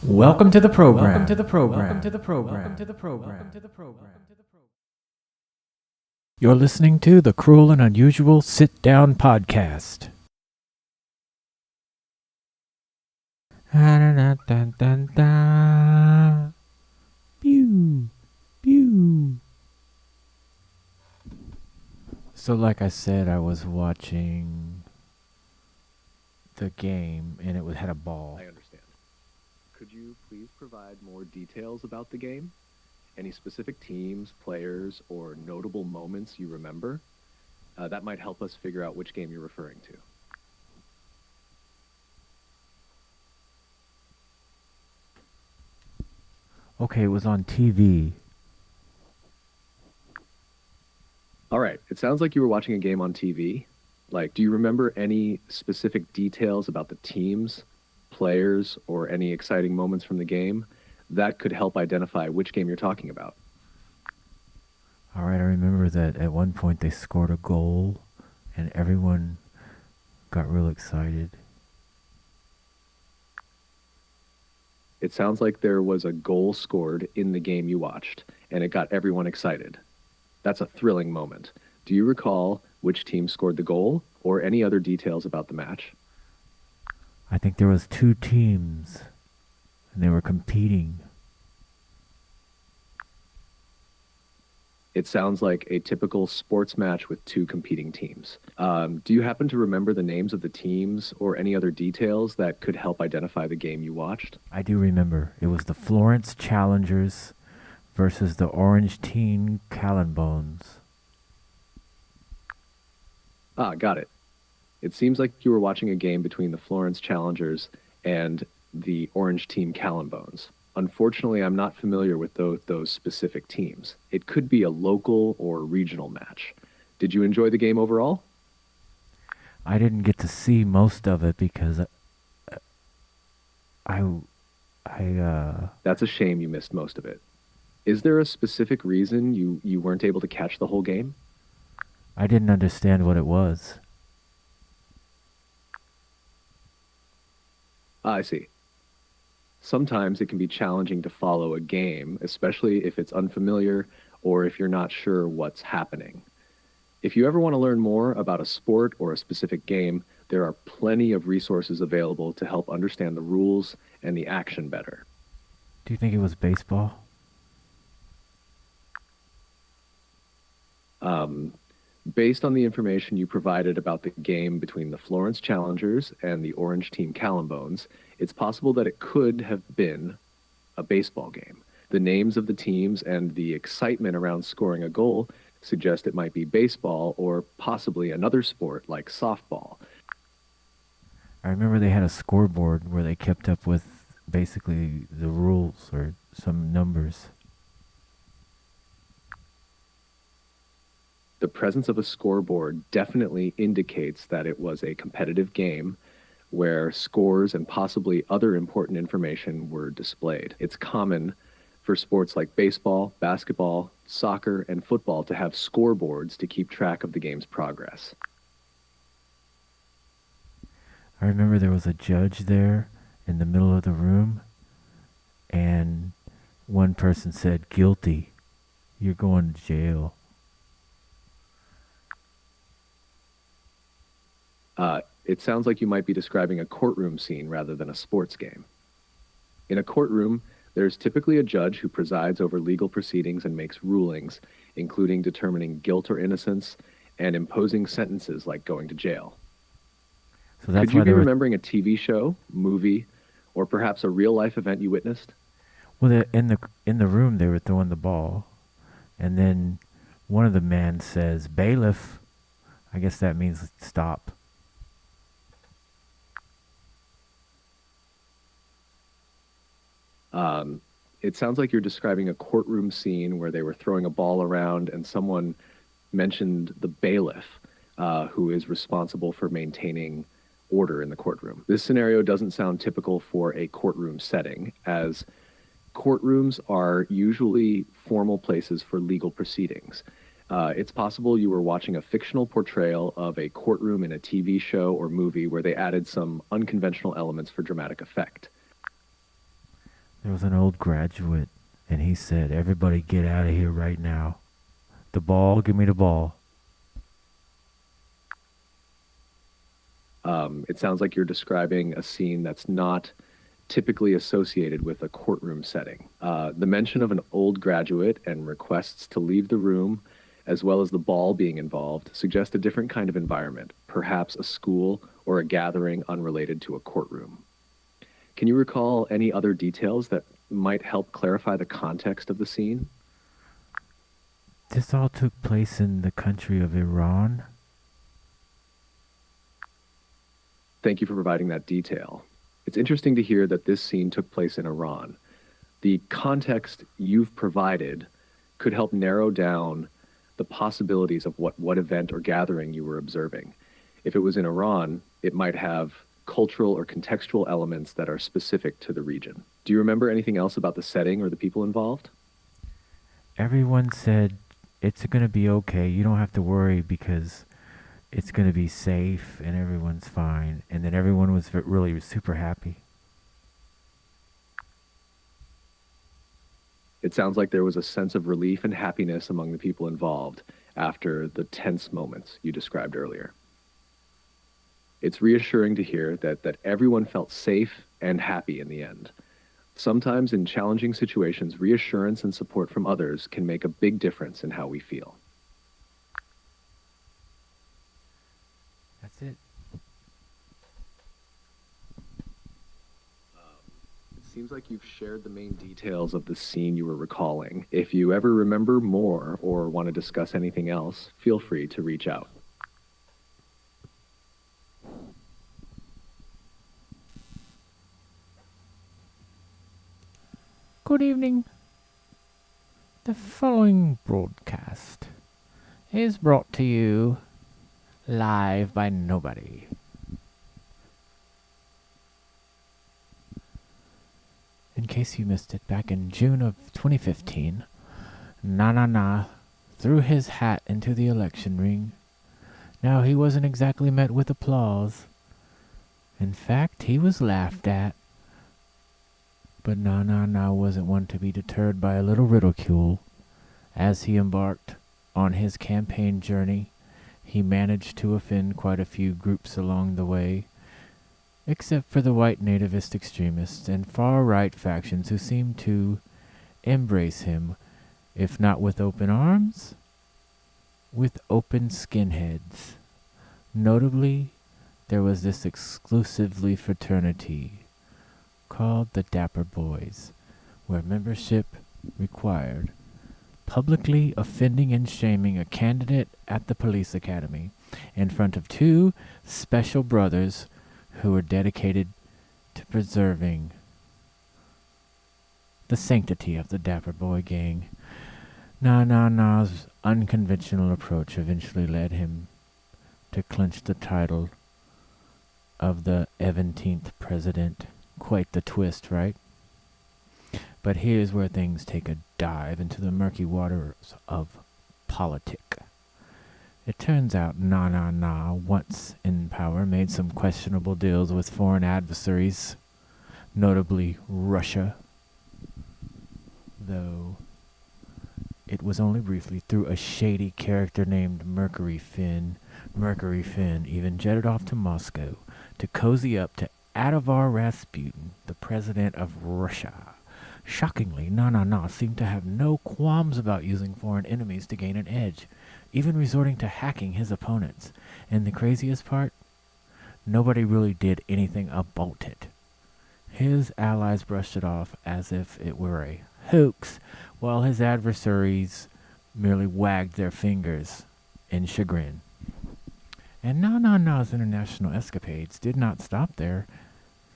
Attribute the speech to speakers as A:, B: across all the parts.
A: Welcome to the program. Welcome to the program. Welcome to the program. Welcome to the program. Welcome to the program. You're listening to the Cruel and Unusual Sit-Down podcast. Pew, pew. So like I said, I was watching the game and it had a ball.
B: I understand. Could you please provide more details about the game? Any specific teams, players, or notable moments you remember? That might help us figure out which game you're referring to.
A: Okay, it was on TV.
B: All right, it sounds like you were watching a game on TV. Like, do you remember any specific details about the teams, players, or any exciting moments from the game? That could help identify which game you're talking about.
A: All right, I remember that at one point they scored a goal and everyone got real excited.
B: It sounds like there was a goal scored in the game you watched, and it got everyone excited. That's a thrilling moment. Do you recall which team scored the goal or any other details about the match?
A: I think there was two teams and they were competing.
B: It sounds like a typical sports match with two competing teams. Do you happen to remember the names of the teams or any other details that could help identify the game you watched?
A: I do remember. It was the Florence Challengers versus the Orange Team Cannonbones.
B: Ah, got it. It seems like you were watching a game between the Florence Challengers and the Orange Team Cannonbones. Unfortunately, I'm not familiar with those specific teams. It could be a local or regional match. Did you enjoy the game overall?
A: I didn't get to see most of it because
B: That's a shame you missed most of it. Is there a specific reason you weren't able to catch the whole game?
A: I didn't understand what it was.
B: I see. Sometimes it can be challenging to follow a game, especially if it's unfamiliar or if you're not sure what's happening. If you ever want to learn more about a sport or a specific game, there are plenty of resources available to help understand the rules and the action better.
A: Do you think it was baseball?
B: Based on the information you provided about the game between the Florence Challengers and the Orange Team Cannonbones, it's possible that it could have been a baseball game. The names of the teams and the excitement around scoring a goal suggest it might be baseball or possibly another sport like softball.
A: I remember they had a scoreboard where they kept up with basically the rules or some numbers.
B: The presence of a scoreboard definitely indicates that it was a competitive game where scores and possibly other important information were displayed. It's common for sports like baseball, basketball, soccer, and football to have scoreboards to keep track of the game's progress.
A: I remember there was a judge there in the middle of the room, and one person said, "Guilty. You're going to jail."
B: It sounds like you might be describing a courtroom scene rather than a sports game. In a courtroom, there's typically a judge who presides over legal proceedings and makes rulings, including determining guilt or innocence and imposing sentences like going to jail.
A: So that's
B: Could you
A: why
B: be
A: they were.
B: remembering a TV show, movie, or perhaps a real-life event you witnessed?
A: Well, in the room they were throwing the ball, and then one of the men says, "Bailiff." I guess that means stop.
B: It sounds like you're describing a courtroom scene where they were throwing a ball around and someone mentioned the bailiff, who is responsible for maintaining order in the courtroom. This scenario doesn't sound typical for a courtroom setting, as courtrooms are usually formal places for legal proceedings. It's possible you were watching a fictional portrayal of a courtroom in a TV show or movie where they added some unconventional elements for dramatic effect.
A: There was an old graduate, and he said, "Everybody get out of here right now. The ball, give me the ball."
B: It sounds like you're describing a scene that's not typically associated with a courtroom setting. The mention of an old graduate and requests to leave the room, as well as the ball being involved, suggest a different kind of environment, perhaps a school or a gathering unrelated to a courtroom. Can you recall any other details that might help clarify the context of the scene?
A: This all took place in the country of Iran.
B: Thank you for providing that detail. It's interesting to hear that this scene took place in Iran. The context you've provided could help narrow down the possibilities of what event or gathering you were observing. If it was in Iran, it might have cultural or contextual elements that are specific to the region. Do you remember anything else about the setting or the people involved?
A: Everyone said, "It's going to be okay. You don't have to worry because it's going to be safe and everyone's fine." And then everyone was really super happy.
B: It sounds like there was a sense of relief and happiness among the people involved after the tense moments you described earlier. It's reassuring to hear that everyone felt safe and happy in the end. Sometimes in challenging situations, reassurance and support from others can make a big difference in how we feel.
A: That's it.
B: It seems like you've shared the main details of the scene you were recalling. If you ever remember more or want to discuss anything else, feel free to reach out.
A: Good evening. The following broadcast is brought to you live by nobody. In case you missed it, back in June of 2015, NaNaNa threw his hat into the election ring. Now, he wasn't exactly met with applause. In fact, he was laughed at. But NaNaNa wasn't one to be deterred by a little ridicule. As he embarked on his campaign journey, he managed to offend quite a few groups along the way, except for the white nativist extremists and far-right factions who seemed to embrace him, if not with open arms, with open skinheads. Notably, there was this exclusively fraternity called the Dapper Boys, where membership required publicly offending and shaming a candidate at the police academy in front of two special brothers who were dedicated to preserving the sanctity of the Dapper Boy gang. NaNaNa's unconventional approach eventually led him to clinch the title of the 17th president. Quite the twist, right? But here's where things take a dive into the murky waters of politic. It turns out NaNaNa, once in power, made some questionable deals with foreign adversaries, notably Russia, though it was only briefly through a shady character named Mercury Finn. Mercury Finn even jetted off to Moscow to cozy up to Atavar Rasputin, the president of Russia. Shockingly, NaNaNa seemed to have no qualms about using foreign enemies to gain an edge, even resorting to hacking his opponents. And the craziest part? Nobody really did anything about it. His allies brushed it off as if it were a hoax, while his adversaries merely wagged their fingers in chagrin. And NaNaNa's international escapades did not stop there.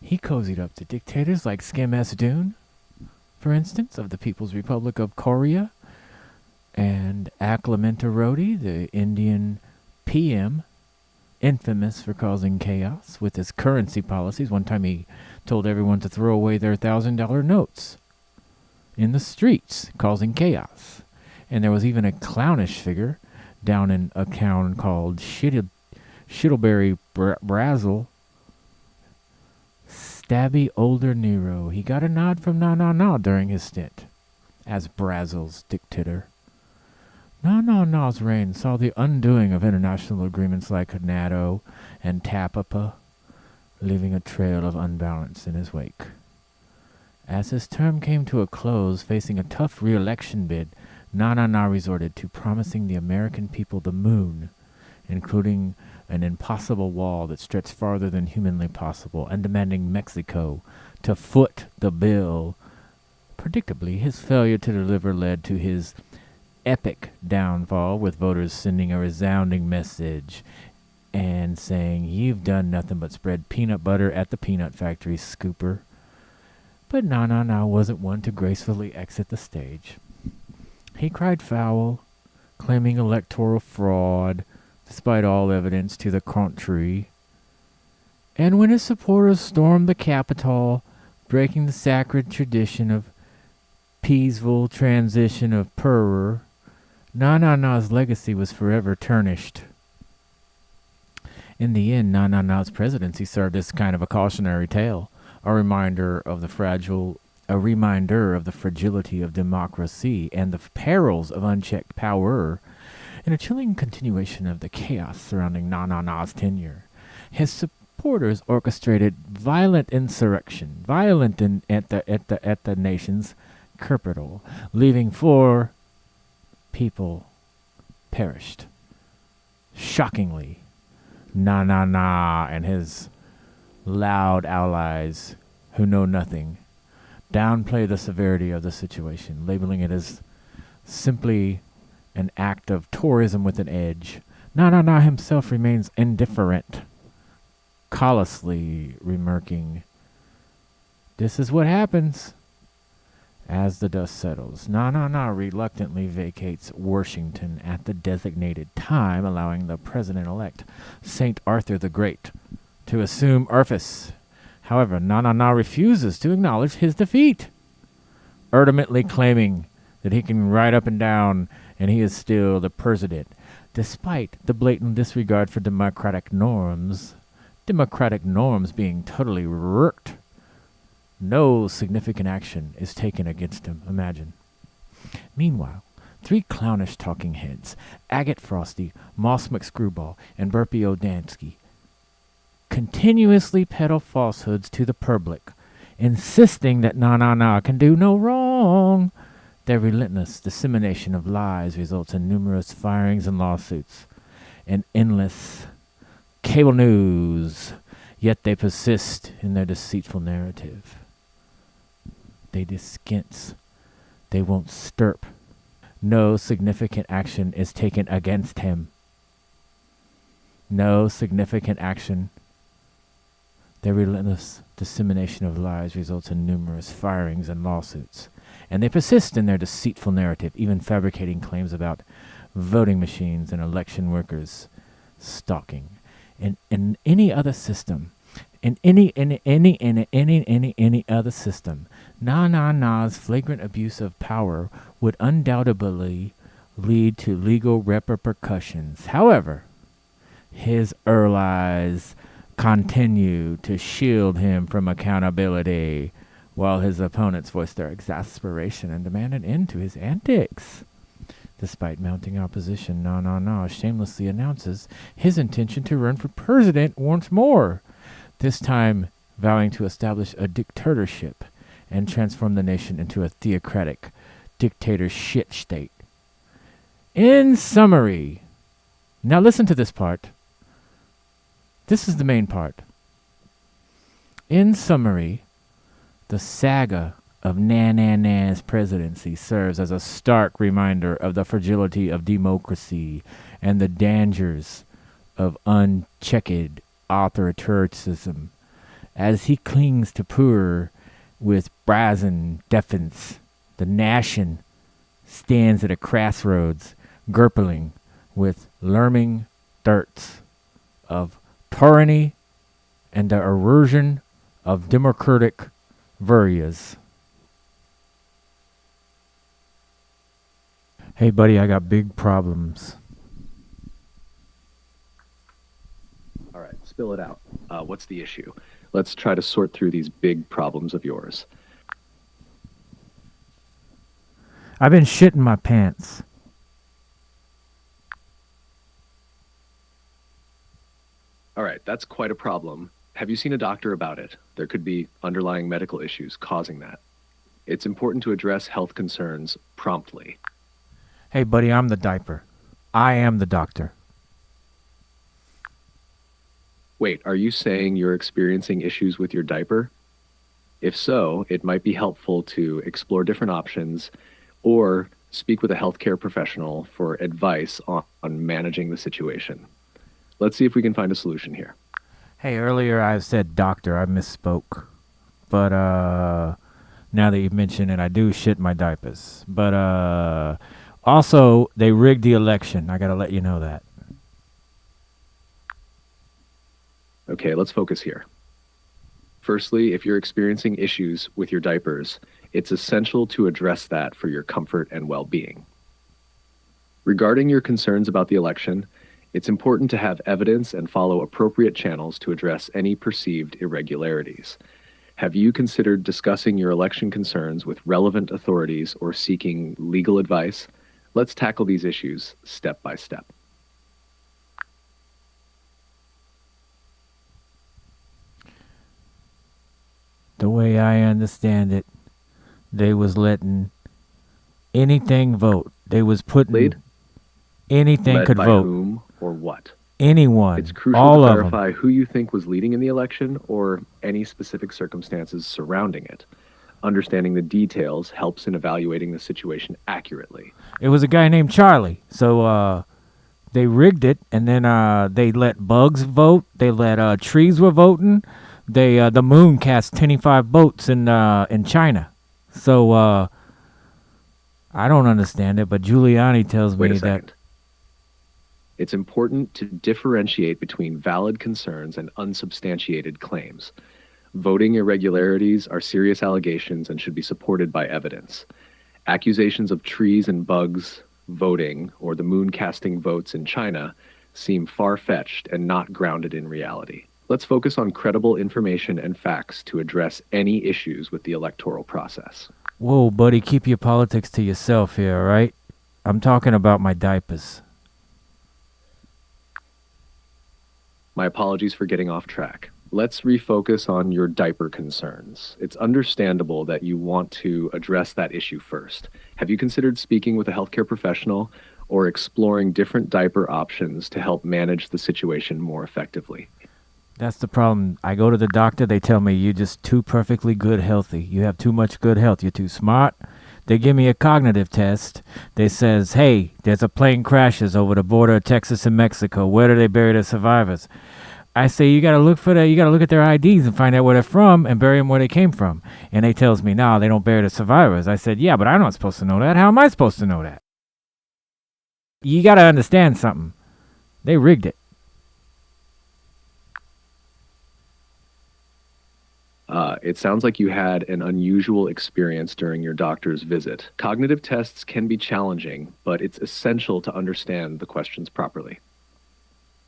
A: He cozied up to dictators like Skim S-Dune, for instance, of the People's Republic of Korea, and Aklamenta Rodi, the Indian PM, infamous for causing chaos with his currency policies. One time he told everyone to throw away their $1,000 notes in the streets, causing chaos. And there was even a clownish figure down in a town called Shittlebury Brazil, stabby older Nero. He got a nod from NaNaNa during his stint as Brazil's dictator. NaNaNa's reign saw the undoing of international agreements like NATO and TAPAPA, leaving a trail of unbalance in his wake. As his term came to a close, facing a tough re-election bid, NaNaNa resorted to promising the American people the moon, including an impossible wall that stretched farther than humanly possible, and demanding Mexico to foot the bill. Predictably, his failure to deliver led to his epic downfall, with voters sending a resounding message and saying, "You've done nothing but spread peanut butter at the peanut factory, scooper." But NaNaNa wasn't one to gracefully exit the stage. He cried foul, claiming electoral fraud, despite all evidence to the contrary. And when his supporters stormed the Capitol, breaking the sacred tradition of peaceful transition of power, NaNaNa's legacy was forever tarnished. In the end, NaNaNa's presidency served as kind of a cautionary tale, a reminder of the fragility of democracy and the perils of unchecked power, and a chilling continuation of the chaos surrounding NaNaNa's tenure. His supporters orchestrated violent insurrection, at the nation's capital, leaving 4 people perished. Shockingly, NaNaNa and his loud allies, who know nothing, downplay the severity of the situation, labeling it as simply an act of tourism with an edge. NaNaNa himself remains indifferent, callously remarking, "This is what happens." As the dust settles, NaNaNa reluctantly vacates Washington at the designated time, allowing the president-elect, St. Arthur the Great, to assume office. However, NaNaNa refuses to acknowledge his defeat, ultimately claiming that he can ride up and down and he is still the president, despite the blatant disregard for democratic norms being totally wrecked. No significant action is taken against him, imagine. Meanwhile, 3 clownish talking heads, Agate Frosty, Moss McScrewball, and Burpee O'Dansky, continuously peddle falsehoods to the public, insisting that NaNaNa can do no wrong. Their relentless dissemination of lies results in numerous firings and lawsuits, and endless cable news, yet they persist in their deceitful narrative. They diskince. They won't stirp. No significant action is taken against him. No significant action. Their relentless dissemination of lies results in numerous firings and lawsuits, and they persist in their deceitful narrative, even fabricating claims about voting machines and election workers stalking. In any other system, any other system, NaNaNa's flagrant abuse of power would undoubtedly lead to legal repercussions. However, his allies continue to shield him from accountability, while his opponents voice their exasperation and demand an end to his antics. Despite mounting opposition, NaNaNa shamelessly announces his intention to run for president once more, this time vowing to establish a dictatorship and transform the nation into a theocratic dictatorship state. In summary, now listen to this part. This is the main part. In summary, the saga of NaNaNa's presidency serves as a stark reminder of the fragility of democracy and the dangers of unchecked authoritarianism, as he clings to power with brazen defense. The nation stands at a crossroads, grappling with alarming threats of tyranny and the erosion of democratic values. Hey, buddy, I got big problems.
B: All right, spill it out. What's the issue? Let's try to sort through these big problems of yours.
A: I've been shitting my pants.
B: All right, that's quite a problem. Have you seen a doctor about it? There could be underlying medical issues causing that. It's important to address health concerns promptly.
A: Hey, buddy, I'm the diaper. I am the doctor.
B: Wait, are you saying you're experiencing issues with your diaper? If so, it might be helpful to explore different options or speak with a healthcare professional for advice on managing the situation. Let's see if we can find a solution here.
A: Hey, earlier I said doctor. I misspoke. But now that you've mentioned it, I do shit my diapers. But also, they rigged the election. I got to let you know that.
B: Okay, let's focus here. Firstly, if you're experiencing issues with your diapers, it's essential to address that for your comfort and well-being. Regarding your concerns about the election, it's important to have evidence and follow appropriate channels to address any perceived irregularities. Have you considered discussing your election concerns with relevant authorities or seeking legal advice? Let's tackle these issues step by step.
A: The way I understand it, they was letting anything vote. They was putting
B: Lead?
A: anything
B: Led
A: could
B: by
A: vote.
B: whom or what?
A: Anyone.
B: It's crucial
A: all
B: to
A: of them.
B: clarify who you think was leading in the election or any specific circumstances surrounding it. Understanding the details helps in evaluating the situation accurately.
A: It was a guy named Charlie. So they rigged it, and then they let bugs vote. They let trees were voting. They the moon cast 25 boats in China. So I don't understand it, but Giuliani tells
B: Wait
A: me
B: a second. It's important to differentiate between valid concerns and unsubstantiated claims. Voting irregularities are serious allegations and should be supported by evidence. Accusations of trees and bugs voting or the moon casting votes in China seem far-fetched and not grounded in reality. Let's focus on credible information and facts to address any issues with the electoral process.
A: Whoa, buddy, keep your politics to yourself here, all right? I'm talking about my diapers.
B: My apologies for getting off track. Let's refocus on your diaper concerns. It's understandable that you want to address that issue first. Have you considered speaking with a healthcare professional or exploring different diaper options to help manage the situation more effectively?
A: That's the problem. I go to the doctor, they tell me you're just too perfectly good healthy. You have too much good health. You're too smart. They give me a cognitive test. They says, hey, there's a plane crashes over the border of Texas and Mexico. Where do they bury the survivors? I say, you got to look for that. You got to look at their IDs and find out where they're from and bury them where they came from. And they tells me, no, they don't bury the survivors. I said, yeah, but I'm not supposed to know that. How am I supposed to know that? You got to understand something. They rigged it.
B: It sounds like you had an unusual experience during your doctor's visit. Cognitive tests can be challenging, but it's essential to understand the questions properly.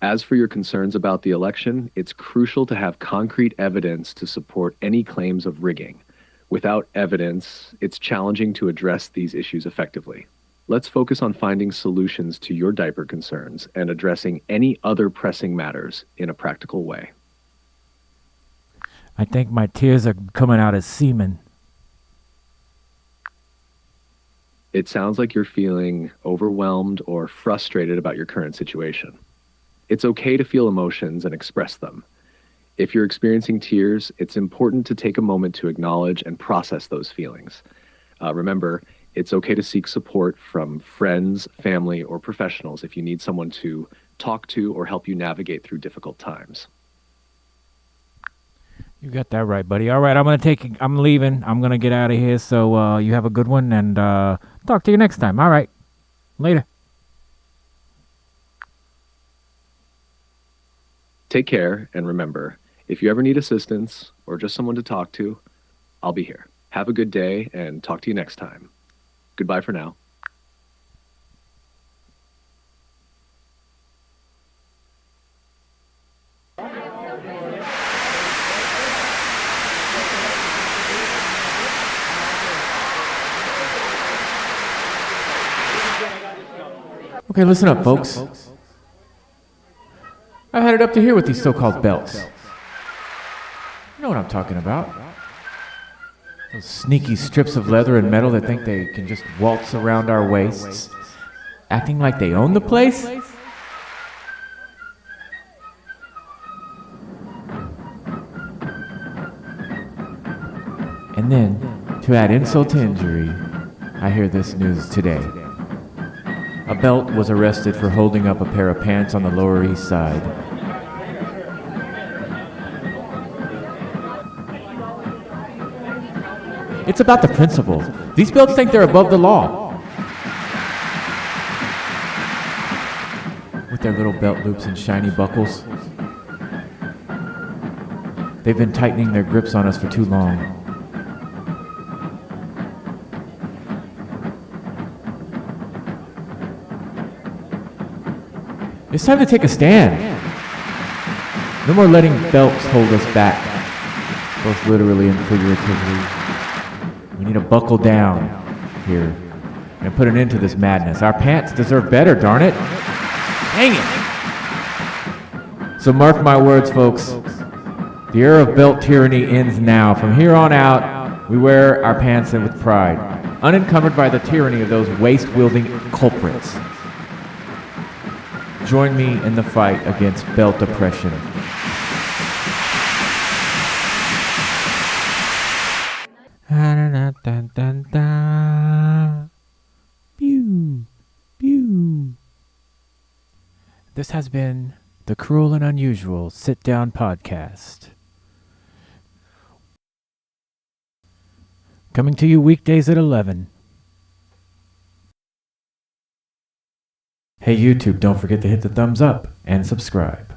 B: As for your concerns about the election, it's crucial to have concrete evidence to support any claims of rigging. Without evidence, it's challenging to address these issues effectively. Let's focus on finding solutions to your diaper concerns and addressing any other pressing matters in a practical way.
A: I think my tears are coming out as semen.
B: It sounds like you're feeling overwhelmed or frustrated about your current situation. It's okay to feel emotions and express them. If you're experiencing tears, it's important to take a moment to acknowledge and process those feelings. Remember, it's okay to seek support from friends, family, or professionals if you need someone to talk to or help you navigate through difficult times.
A: You got that right, buddy. All right, I'm leaving. I'm going to get out of here. So you have a good one, and talk to you next time. All right. Later.
B: Take care, and remember, if you ever need assistance or just someone to talk to, I'll be here. Have a good day, and talk to you next time. Goodbye for now.
A: Okay, listen up, folks. I've had it up to here with these so-called belts. You know what I'm talking about. Those sneaky strips of leather and metal that think they can just waltz around our waists, acting like they own the place. And then, to add insult to injury, I hear this news today. A belt was arrested for holding up a pair of pants on the Lower East Side. It's about the principle. These belts think they're above the law. With their little belt loops and shiny buckles. They've been tightening their grips on us for too long. It's time to take a stand. No more letting belts hold us back, both literally and figuratively. We need to buckle down here and put an end to this madness. Our pants deserve better, darn it. Dang it. So mark my words, folks. The era of belt tyranny ends now. From here on out, we wear our pants in with pride, unencumbered by the tyranny of those waist-wielding culprits. Join me in the fight against belt oppression. Pew, pew. This has been the Cruel and Unusual Sit-Down Podcast. Coming to you weekdays at 11. Hey YouTube, don't forget to hit the thumbs up and subscribe.